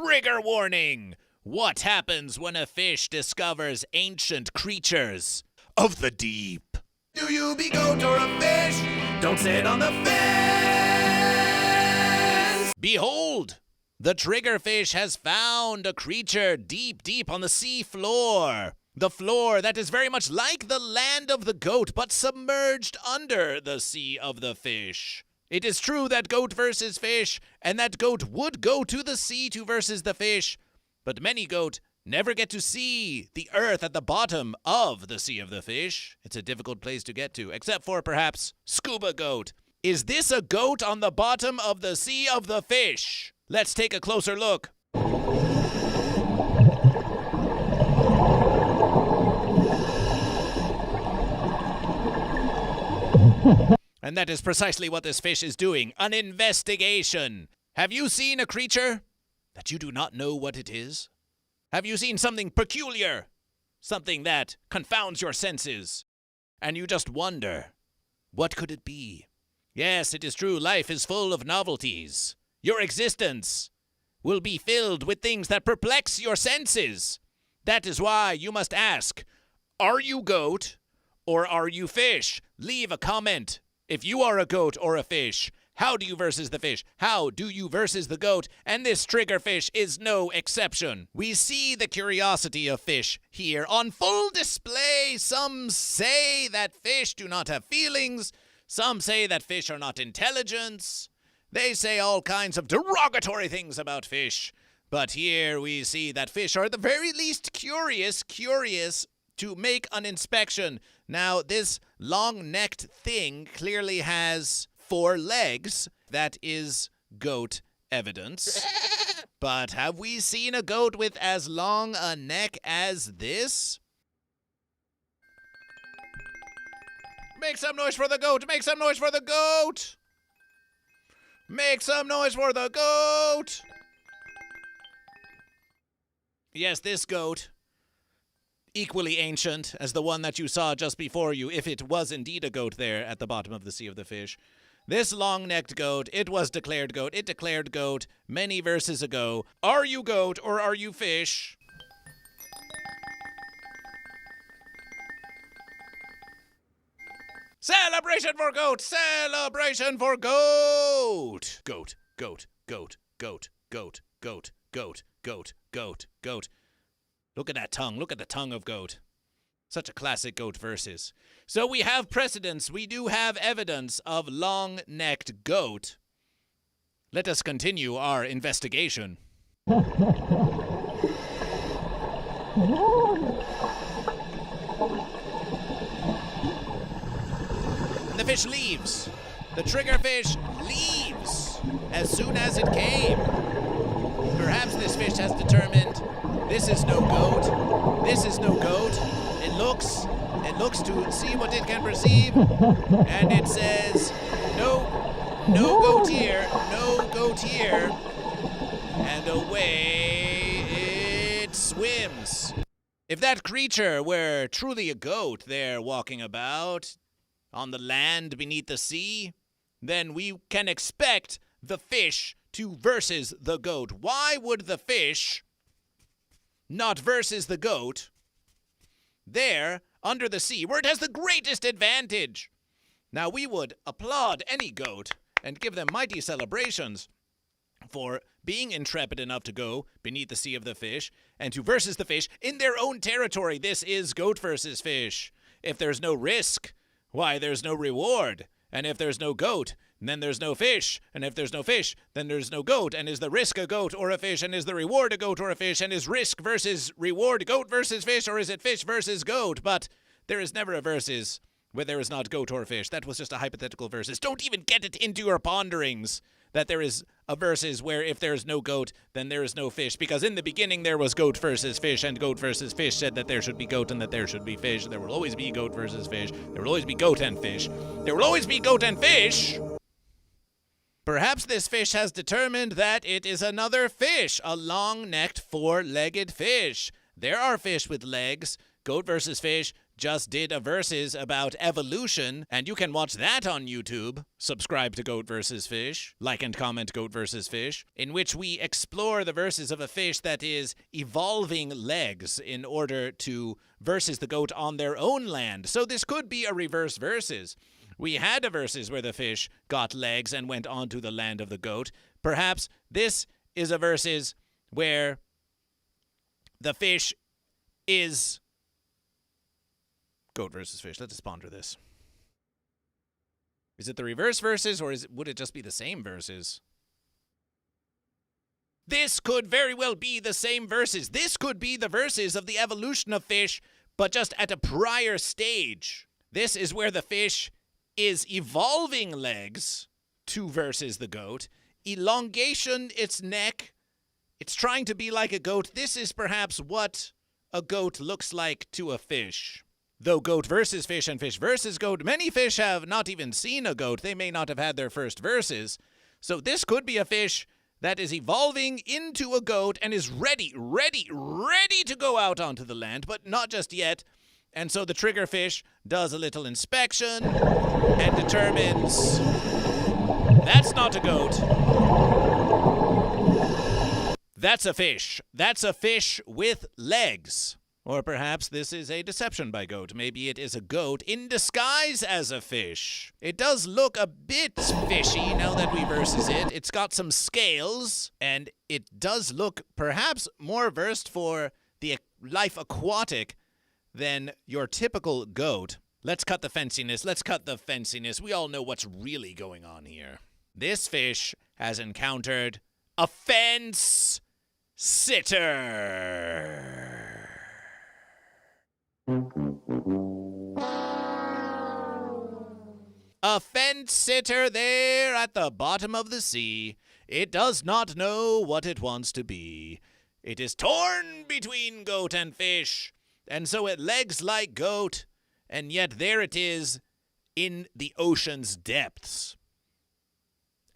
Trigger warning! What happens when a fish discovers ancient creatures of the deep? Do you be goat or a fish? Don't sit on the fence! Behold! The triggerfish has found a creature deep, deep on the sea floor. The floor that is very much like the land of the goat, but submerged under the sea of the fish. It is true that goat versus fish, and that goat would go to the sea to versus the fish, but many goat never get to see the earth at the bottom of the sea of the fish. It's a difficult place to get to, except for perhaps scuba goat. Is this a goat on the bottom of the sea of the fish? Let's take a closer look. And that is precisely what this fish is doing, an investigation. Have you seen a creature that you do not know what it is? Have you seen something peculiar? Something that confounds your senses? And you just wonder, what could it be? Yes, it is true, life is full of novelties. Your existence will be filled with things that perplex your senses. That is why you must ask, are you goat or are you fish? Leave a comment. If you are a goat or a fish, how do you versus the fish? How do you versus the goat? And this triggerfish is no exception. We see the curiosity of fish here on full display. Some say that fish do not have feelings. Some say that fish are not intelligent. They say all kinds of derogatory things about fish. But here we see that fish are at the very least curious to make an inspection. Now, this long-necked thing clearly has 4 legs. That is goat evidence. But have we seen a goat with as long a neck as this? Make some noise for the goat! Make some noise for the goat! Make some noise for the goat! Yes, this goat, equally ancient as the one that you saw just before you, if it was indeed a goat there at the bottom of the sea of the fish. This long-necked goat, it was declared goat. It declared goat many verses ago. Are you goat or are you fish? Celebration for goat! Celebration for goat! Goat, goat, goat, goat, goat, goat, goat, goat, goat, goat. Look at that tongue. Look at the tongue of goat. Such a classic goat versus. So we have precedents. We do have evidence of long-necked goat. Let us continue our investigation. The fish leaves. The triggerfish leaves as soon as it came. Perhaps this fish has determined this is no goat. This is no goat. It looks to see what it can perceive, and it says, no goat here, no goat here, and away it swims. If that creature were truly a goat there walking about on the land beneath the sea, then we can expect the fish to versus the goat. Why would the fish not versus the goat there under the sea, where it has the greatest advantage? Now, we would applaud any goat and give them mighty celebrations for being intrepid enough to go beneath the sea of the fish and to versus the fish in their own territory. This is goat versus fish. If there's no risk, why, there's no reward. And if there's no goat, then there's no fish. And if there's no fish, then there's no goat. And is the risk a goat or a fish? And is the reward a goat or a fish? And is risk versus reward goat versus fish? Or is it fish versus goat? But there is never a versus where there is not goat or fish. That was just a hypothetical versus. Don't even get it into your ponderings that there is a versus where if there is no goat, then there is no fish. Because in the beginning there was goat versus fish, and goat versus fish said that there should be goat and that there should be fish. There will always be goat versus fish. There will always be goat and fish. There will always be goat and fish. Perhaps this fish has determined that it is another fish, a long-necked, 4-legged fish. There are fish with legs. Goat versus fish. just did a versus about evolution, and you can watch that on YouTube. Subscribe to Goat vs. Fish. Like and comment Goat vs. Fish, in which we explore the versus of a fish that is evolving legs in order to versus the goat on their own land. So this could be a reverse versus. We had a versus where the fish got legs and went onto the land of the goat. Perhaps this is a versus where the fish is... Goat versus fish. Let's just ponder this. Is it the reverse versus, or would it just be the same versus? This could very well be the same versus. This could be the versus of the evolution of fish, but just at a prior stage. This is where the fish is evolving legs to versus the goat. Elongation its neck. It's trying to be like a goat. This is perhaps what a goat looks like to a fish. Though goat versus fish and fish versus goat, many fish have not even seen a goat. They may not have had their first versus. So this could be a fish that is evolving into a goat and is ready to go out onto the land, but not just yet. And so the triggerfish does a little inspection and determines that's not a goat. That's a fish. That's a fish with legs. Or perhaps this is a deception by goat. Maybe it is a goat in disguise as a fish. It does look a bit fishy now that we versus it. It's got some scales, and it does look perhaps more versed for the life aquatic than your typical goat. Let's cut the fenciness. Let's cut the fenciness. We all know what's really going on here. This fish has encountered a fence sitter. A fence sitter there at the bottom of the sea. It does not know what it wants to be. It is torn between goat and fish, and so it legs like goat, and yet there it is in the ocean's depths.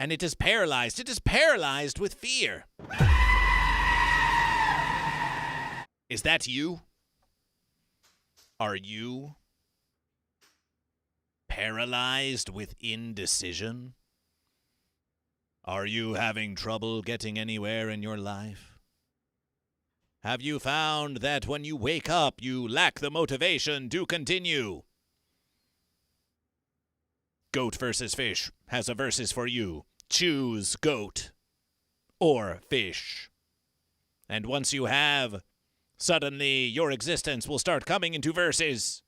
And it is paralyzed. It is paralyzed with fear. Is that you? Are you paralyzed with indecision? Are you having trouble getting anywhere in your life? Have you found that when you wake up, you lack the motivation to continue? Goat versus Fish has a versus for you. Choose goat or fish. And once you have, suddenly your existence will start coming into verses.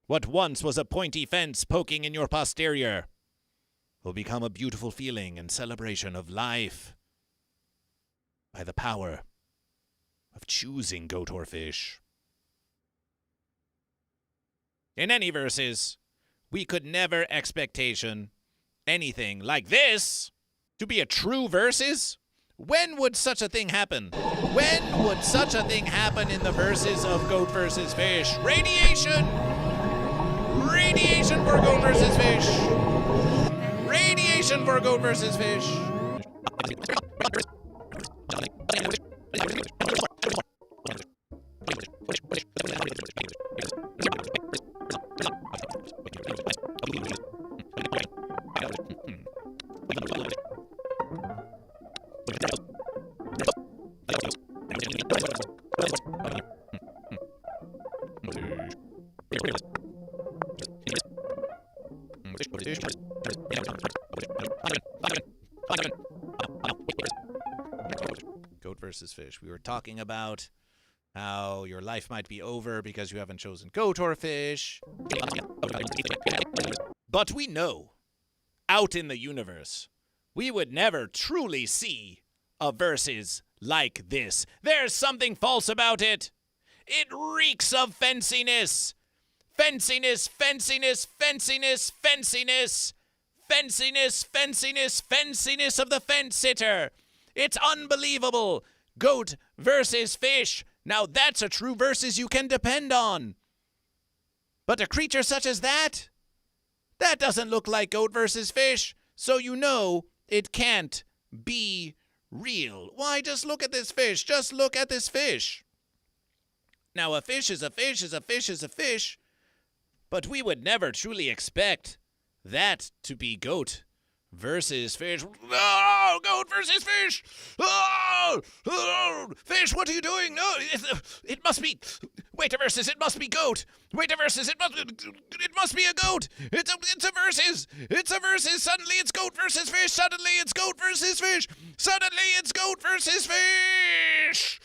What once was a pointy fence poking in your posterior will become a beautiful feeling and celebration of life by the power of choosing goat or fish. In any verses, we could never expectation anything like this to be a true verses. When would such a thing happen? When would such a thing happen in the verses of goat versus fish? Radiation! Radiation for goat versus fish! Radiation for goat versus fish! Goat versus fish. We were talking about how your life might be over because you haven't chosen goat or fish. But we know, out in the universe, we would never truly see a versus like this. There's something false about it. It reeks of fenciness. Fenciness, fenciness, fenciness, fenciness. Fenciness, fenciness, fenciness of the fence sitter. It's unbelievable. Goat versus fish. Now that's a true versus you can depend on. But a creature such as that doesn't look like goat versus fish. So you know it can't be real. Why, just look at this fish. Just look at this fish. Now, a fish is a fish is a fish is a fish, but we would never truly expect that to be goat versus fish. Oh, goat versus fish! Oh, fish, what are you doing? No, it must be. Waiter versus, it must be goat. Waiter versus, it must be a goat. It's a versus. It's a versus. Suddenly it's goat versus fish. Suddenly it's goat versus fish. Suddenly it's goat versus fish.